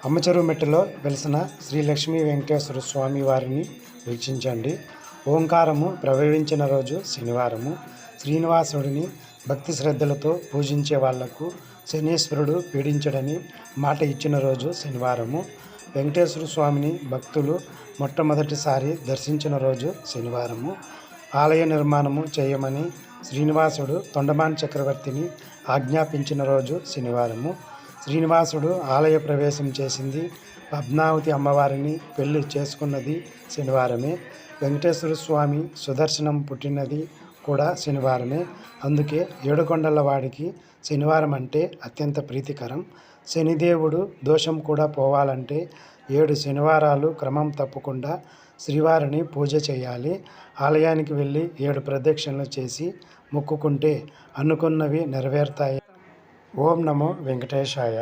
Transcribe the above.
అమ్మచెరువుమెట్టులో వెలిసిన శ్రీ లక్ష్మీ వెంకటేశ్వర స్వామి వారిని వీక్షించండి. ఓంకారము ప్రభవించిన రోజు శనివారము. శ్రీనివాసుడిని భక్తి శ్రద్ధలతో పూజించే వాళ్లకు శనీశ్వరుడు పీడించడని మాట ఇచ్చిన రోజు శనివారము. వెంకటేశ్వర స్వామిని భక్తులు మొట్టమొదటిసారి దర్శించిన రోజు శనివారము. ఆలయ నిర్మాణము చేయమని శ్రీనివాసుడు తొండమాన్ చక్రవర్తిని ఆజ్ఞాపించిన రోజు శనివారము. శ్రీనివాసుడు ఆలయ ప్రవేశం చేసింది, పద్మావతి అమ్మవారిని పెళ్లి చేసుకున్నది శనివారమే. వెంకటేశ్వర స్వామి సుదర్శనం పుట్టినది కూడా శనివారమే. అందుకే ఏడుకొండల వాడికి శనివారం అంటే అత్యంత ప్రీతికరం. శనిదేవుడు దోషం కూడా పోవాలంటే 7 శనివారాలు క్రమం తప్పకుండా శ్రీవారిని పూజ చేయాలి. ఆలయానికి వెళ్ళి 7 ప్రదక్షిణలు చేసి మొక్కుకుంటే అనుకున్నవి నెరవేరుతాయి. ఓం నమో వెంకటేశాయ.